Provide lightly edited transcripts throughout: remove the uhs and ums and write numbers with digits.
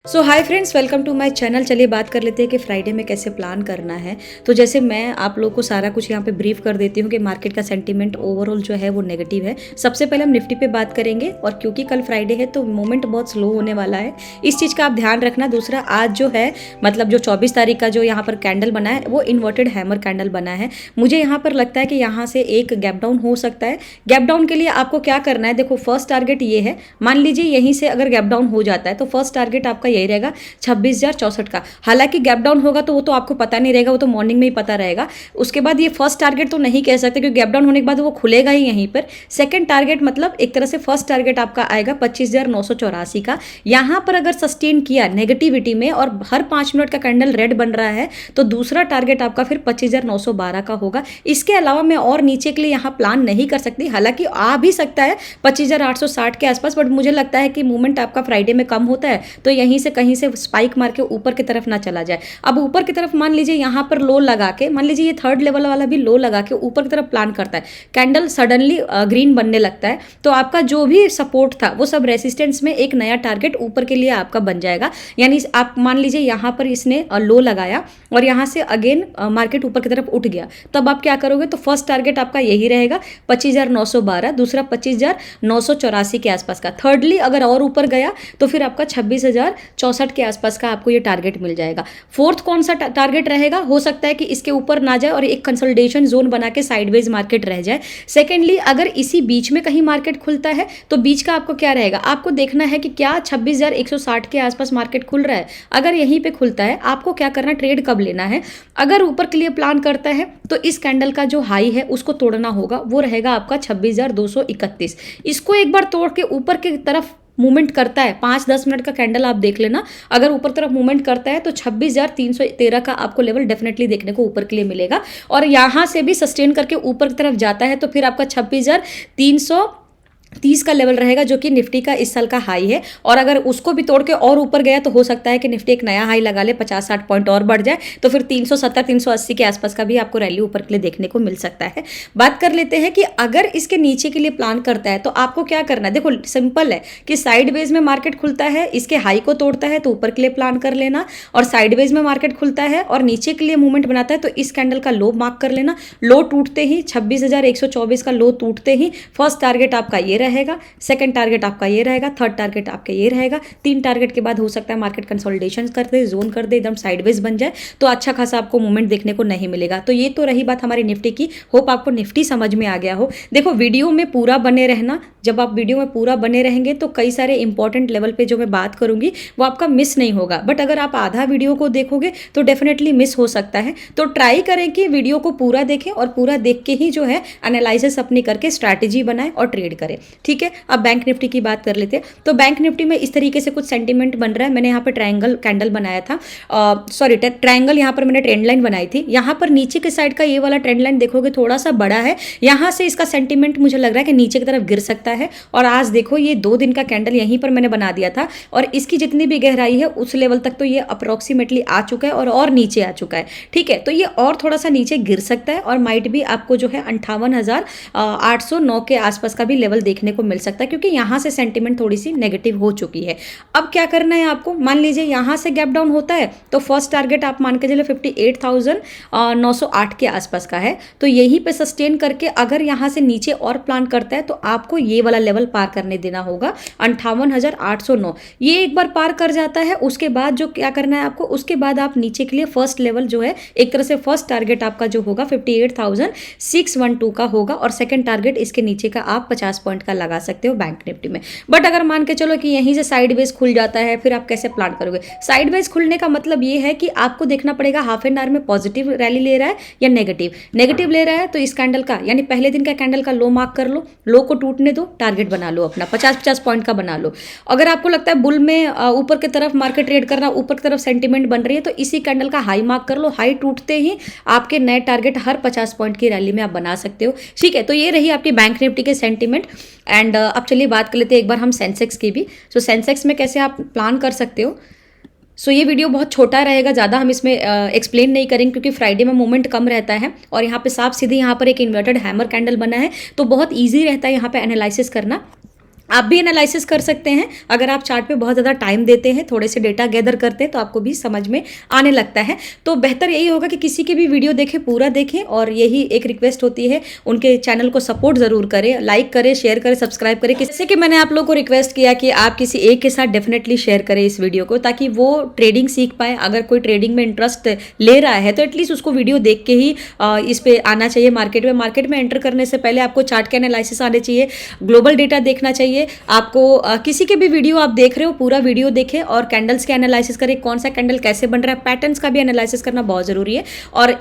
So hi friends, welcome to my channel. चलिए बात कर लेते हैं कि फ्राइडे में कैसे प्लान करना है। तो जैसे मैं आप लोगों को सारा कुछ यहाँ पे ब्रीफ कर देती हूँ कि मार्केट का सेंटीमेंट ओवरऑल जो है वो नेगेटिव है। सबसे पहले हम निफ्टी पे बात करेंगे, और क्योंकि कल फ्राइडे है तो मोमेंट बहुत स्लो होने वाला है, इस चीज़ का आप ध्यान रखना। दूसरा, आज जो है मतलब जो 24 तारीख का जो यहाँ पर कैंडल बना है वो इन्वर्टेड हैमर कैंडल बना है। मुझे यहाँ पर लगता है कि यहाँ से एक गैप डाउन हो सकता है। गैप डाउन के लिए आपको क्या करना है, देखो फर्स्ट टारगेट ये है। मान लीजिए यहीं से अगर गैप डाउन हो जाता है तो फर्स्ट टारगेट आपका यही रहेगा 26,064 का। हालांकि गैप डाउन होगा तो वो तो आपको पता नहीं रहेगा, वो तो मॉर्निंग में ही पता रहेगा। उसके बाद ये फर्स्ट टारगेट तो नहीं कह सकते क्योंकि गैप डाउन होने के बाद वो खुलेगा ही यहीं पर। सेकंड टारगेट मतलब एक तरह से फर्स्ट टारगेट आपका आएगा 25,984 का। यहां पर अगर सस्टेन किया नेगेटिविटी में और हर 5 मिनट का कैंडल रेड बन रहा है तो दूसरा टारगेट आपका फिर 25,912 का होगा। इसके अलावा मैं और नीचे के लिए यहाँ प्लान नहीं कर सकती। हालांकि आ भी सकता है 25,860 के आसपास, बट मुझे लगता है कि मूवमेंट आपका फ्राइडे में कम होता है तो यहीं से कहीं से स्पाइक मार के ऊपर की तरफ ना चला जाए। अब ऊपर की तरफ मान लीजिए यहाँ पर लो लगा के, मान लीजिए ये थर्ड लेवल वाला भी लो लगा के ऊपर की तरफ प्लान करता है, कैंडल सडनली ग्रीन बनने लगता है तो आपका जो भी सपोर्ट था वो सब रेसिस्टेंस में एक नया टारगेट ऊपर के लिए आपका बन जाएगा। यानी आप मान लीजिए यहाँ पर इसने लो लगाया और यहाँ से अगेन मार्केट ऊपर की तरफ उठ गया, तब आप क्या करोगे तो फर्स्ट टारगेट आपका यही रहेगा 25,912, दूसरा 25,984 के आसपास का। थर्डली अगर और ऊपर गया तो फिर आपका 26,064 के आसपास का आपको ये टारगेट मिल जाएगा। फोर्थ कौन सा टारगेट रहेगा, हो सकता है कि इसके ऊपर ना जाए और एक कंसोलिडेशन जोन बना के साइडवेज मार्केट रह जाए। सेकेंडली, अगर इसी बीच में कहीं मार्केट खुलता है तो बीच का आपको क्या रहेगा, आपको देखना है कि क्या 26,160 के आसपास मार्केट खुल रहा है। अगर यहीं पे खुलता है आपको क्या करना, ट्रेड कब लेना है। अगर ऊपर के लिए प्लान करता है तो इस कैंडल का जो हाई है उसको तोड़ना होगा, वो रहेगा आपका 26,231। इसको एक बार तोड़ के ऊपर की तरफ मूवमेंट करता है, 5-10 मिनट का कैंडल आप देख लेना, अगर ऊपर तरफ मूवमेंट करता है तो 26,313 का आपको लेवल डेफिनेटली देखने को ऊपर के लिए मिलेगा। और यहां से भी सस्टेन करके ऊपर की तरफ जाता है तो फिर आपका 26,330 का लेवल रहेगा जो कि निफ्टी का इस साल का हाई है। और अगर उसको भी तोड़ के और ऊपर गया तो हो सकता है कि निफ्टी एक नया हाई लगा ले, 50-60 पॉइंट और बढ़ जाए तो फिर 370-380 के आसपास का भी आपको रैली ऊपर के लिए देखने को मिल सकता है। बात कर लेते हैं कि अगर इसके नीचे के लिए प्लान करता है तो आपको क्या करना है। देखो सिंपल है कि साइडवेज में मार्केट खुलता है, इसके हाई को तोड़ता है तो ऊपर के लिए प्लान कर लेना, और साइडवेज में मार्केट खुलता है और नीचे के लिए मूवमेंट बनाता है तो इस कैंडल का लो मार्क कर लेना। लो टूटते ही 26,124 का लो टूटते ही फर्स्ट टारगेट आपका ये रहेगा, सेकंड टारगेट आपका ये रहेगा, थर्ड टारगेट आपका ये रहेगा। 3 टारगेट के बाद हो सकता है मार्केट कंसोलिडेशन कर दे, जोन कर दे, एकदम साइडवेज बन जाए तो अच्छा खासा आपको मूवमेंट देखने को नहीं मिलेगा। तो ये तो रही बात हमारी निफ्टी की। होप आपको निफ्टी समझ में आ गया हो। देखो वीडियो में पूरा बने रहना, जब आप वीडियो में पूरा बने रहेंगे तो कई सारे इंपॉर्टेंट लेवल पे जो मैं बात करूंगी वो आपका मिस नहीं होगा। बट अगर आप आधा वीडियो को देखोगे तो डेफिनेटली मिस हो सकता है। तो ट्राई करें कि वीडियो को पूरा देखें और पूरा देख के ही जो है एनालिसिस अपनी करके स्ट्रैटेजी बनाएं और ट्रेड करें। ठीक है, अब बैंक निफ्टी की बात कर लेते हैं। तो बैंक निफ्टी में इस तरीके से कुछ सेंटीमेंट बन रहा है। मैंने यहाँ पे ट्रायंगल कैंडल बनाया था, सॉरी ट्रायंगल, यहाँ पर मैंने ट्रेंड लाइन बनाई थी। यहाँ पर नीचे के साइड का ये वाला ट्रेंड लाइन देखोगे थोड़ा सा बड़ा है, यहाँ से इसका सेंटीमेंट मुझे लग रहा है कि नीचे की तरफ गिर सकता है। और आज देखो ये 2 दिन का कैंडल यहीं पर मैंने बना दिया था और इसकी जितनी भी गहराई है उस लेवल तक तो ये अप्रोक्सीमेटली आ चुका है और नीचे आ चुका है। ठीक है, तो ये और थोड़ा सा नीचे गिर सकता है और माइट भी आपको जो है 58,809 के आसपास का भी लेवल देखने को मिल सकता है क्योंकि यहाँ से सेंटीमेंट थोड़ी सी नेगेटिव हो चुकी है। अब क्या करना है आपको, मान लीजिए यहाँ से गैप डाउन होता है तो फर्स्ट टारगेट आप मान के चलिए 58,908 के आसपास का है, तो यहीं पे सस्टेन करके अगर यहाँ से नीचे और प्लान करता है तो आपको ये वाला लेवल पार करने देना होगा 58,809। ये एक बार पार कर जाता है उसके बाद जो क्या करना है आपको, उसके बाद आप नीचे के लिए फर्स्ट लेवल जो है एक तरह से फर्स्ट टारगेट आपका जो होगा 58,612 का होगा और सेकंड टारगेट इसके नीचे का आप 50 पॉइंट का लगा सकते हो बैंक निफ्टी में। बट अगर मान के चलो कि यहीं से साइडवेज खुल जाता है फिर आप कैसे प्लान करोगे। साइडवेज खुलने का मतलब ये है कि आपको देखना पड़ेगा हाफ एन आवर में पॉजिटिव रैली ले रहा है या नेगेटिव ले रहा है। तो इस कैंडल का यानी पहले दिन का कैंडल का लो मार्क कर लो, लो को टूटने दो, टारगेट बना लो अपना 50-50 पॉइंट का बना लो। अगर आपको लगता है बुल में ऊपर की तरफ मार्केट ट्रेड करना, ऊपर की तरफ सेंटीमेंट बन रही है तो इसी कैंडल का हाई मार्क कर लो, हाई टूटते ही आपके नए टारगेट हर 50 पॉइंट की रैली में आप बना सकते हो। ठीक है, तो ये रही आपकी बैंक निफ्टी के सेंटीमेंट। एंड अब चलिए बात कर लेते हैं एक बार हम सेंसेक्स की भी। सो सेंसेक्स में कैसे आप प्लान कर सकते हो। सो ये वीडियो बहुत छोटा रहेगा, ज़्यादा हम इसमें एक्सप्लेन नहीं करेंगे क्योंकि फ्राइडे में मोमेंट कम रहता है और यहाँ पे साफ सीधे यहाँ पर एक इन्वर्टेड हैमर कैंडल बना है तो बहुत ईजी रहता है यहाँ पे एनालिसिस करना। आप भी एनालिसिस कर सकते हैं। अगर आप चार्ट पे बहुत ज़्यादा टाइम देते हैं, थोड़े से डेटा गैदर करते हैं, तो आपको भी समझ में आने लगता है। तो बेहतर यही होगा कि किसी की भी वीडियो देखें, पूरा देखें, और यही एक रिक्वेस्ट होती है, उनके चैनल को सपोर्ट ज़रूर करें, लाइक करें, शेयर करें, सब्सक्राइब करें। जैसे कि मैंने आप लोग को रिक्वेस्ट किया कि आप किसी एक के साथ डेफिनेटली शेयर करें इस वीडियो को, ताकि वो ट्रेडिंग सीख पाए। अगर कोई ट्रेडिंग में इंटरेस्ट ले रहा है तो एटलीस्ट उसको वीडियो देख के ही इस पे आना चाहिए। मार्केट में एंटर करने से पहले आपको चार्ट के एनालिसिस आने चाहिए, ग्लोबल डेटा देखना चाहिए आपको। किसी के भी वीडियो आप देख रहे हो, पूरा वीडियो देखें और कैंडल्स के एनालिसिस करें, कौन सा कैंडल कैसे बन रहा है, पैटर्न्स का भी एनालिसिस करना बहुत ज़रूरी है। और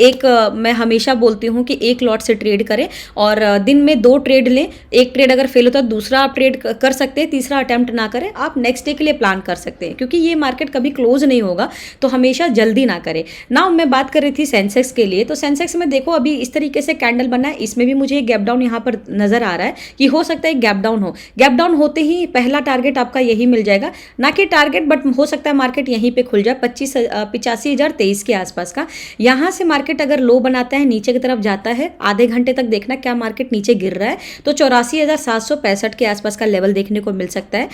मैं हमेशा बोलती हूँ कि एक लॉट से ट्रेड करें और दिन में 2 ट्रेड लें। एक ट्रेड अगर फेल होता है दूसरा आप ट्रेड कर सकते हैं, तीसरा अटेम्प्ट ना करें, आप नेक्स्ट डे के लिए प्लान कर सकते हैं, क्योंकि ये मार्केट कभी क्लोज नहीं होगा, तो हमेशा जल्दी ना करें ना। मैं बात कर रही थी सेंसेक्स के लिए, तो सेंसेक्स में देखो अभी इस तरीके से कैंडल बना है, इसमें भी मुझे एक गैप डाउन यहाँ पर नजर आ रहा है कि हो सकता है गैप डाउन हो। गैप डाउन होते ही पहला टारगेट आपका यही मिल जाएगा, ना कि टारगेट, बट हो सकता है मार्केट यहीं पे खुल जाए 85,023 के आसपास का। यहां से मार्केट अगर लो बनाता है, नीचे की तरफ जाता है, आधे घंटे तक देखना क्या मार्केट नीचे गिर रहा है, तो 84,765 के आसपास का लेवल देखने को मिल सकता है।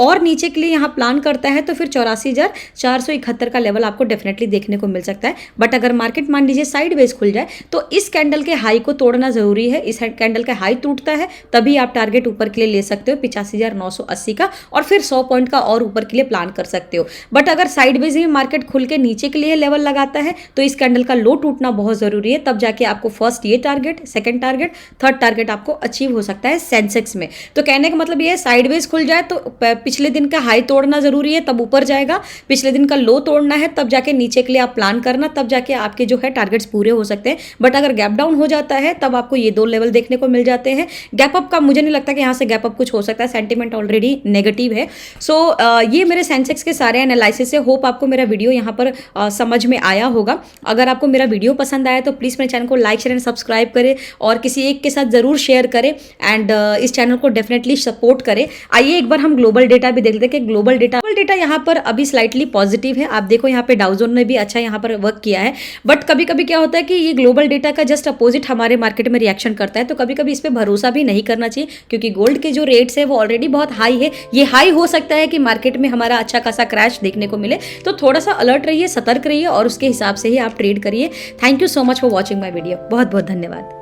और नीचे के लिए यहां प्लान करता है तो फिर 84,471 का लेवल आपको डेफिनेटली देखने को मिल सकता है। बट अगर मार्केट मान लीजिए साइडवेज खुल जाए तो इस कैंडल के हाई को तोड़ना जरूरी है। इस कैंडल का हाई टूटता है तभी आप टारगेट ऊपर के लिए ले सकते हो 85,980 का, और फिर 100 पॉइंट का और ऊपर के लिए प्लान कर सकते हो। बट अगर साइडवेज में मार्केट खुल के नीचे के लिए लेवल लगाता है तो इस कैंडल का लो टूटना बहुत जरूरी है, तब जाके आपको फर्स्ट ये target, second target, third target आपको अचीव हो सकता है सेंसेक्स में। तो कहने का मतलब ये है, साइडवेज खुल जाए तो पिछले दिन का हाई तोड़ना जरूरी है, तब ऊपर जाएगा। पिछले दिन का लो तोड़ना है, तब जाके नीचे के लिए आप प्लान करना, तब जाके आपके जो है टारगेट्स पूरे हो सकते हैं। बट अगर गैप डाउन हो जाता है तब आपको ये 2 लेवल देखने को मिल जाते हैं। गैप अप का मुझे नहीं लगता कि यहाँ से गैप अप कुछ हो सकता है, सेंटीमेंट ऑलरेडी नेगेटिव है। सो ये मेरे सेंसेक्स के सारे एनालिसिस है। होप आपको मेरा वीडियो यहाँ पर समझ में आया होगा। अगर आपको मेरा वीडियो पसंद आया तो प्लीज़ मेरे चैनल को लाइक, शेयर एंड सब्सक्राइब करें, और किसी एक के साथ ज़रूर शेयर करें, एंड इस चैनल को डेफिनेटली सपोर्ट करें। आइए एक बार हम ग्लोबल डेटा भी देख लेते हैं कि ग्लोबल डेटा यहाँ पर अभी स्लाइटली पॉजिटिव है। आप देखो यहाँ पे डाउ जोन ने भी अच्छा यहाँ पर वर्क किया है, बट कभी कभी क्या होता है कि ये ग्लोबल डेटा का जस्ट अपोजिट हमारे मार्केट में रिएक्शन करता है, तो कभी कभी इस पर भरोसा भी नहीं करना चाहिए, क्योंकि गोल्ड के जो रेट्स है वो ऑलरेडी बहुत हाई है। ये हाई हो सकता है कि मार्केट में हमारा अच्छा खासा क्रैश देखने को मिले, तो थोड़ा सा अलर्ट रहिए, सतर्क रहिए और उसके हिसाब से ही आप ट्रेड करिए। Thank you so much for watching my video. बहुत बहुत धन्यवाद।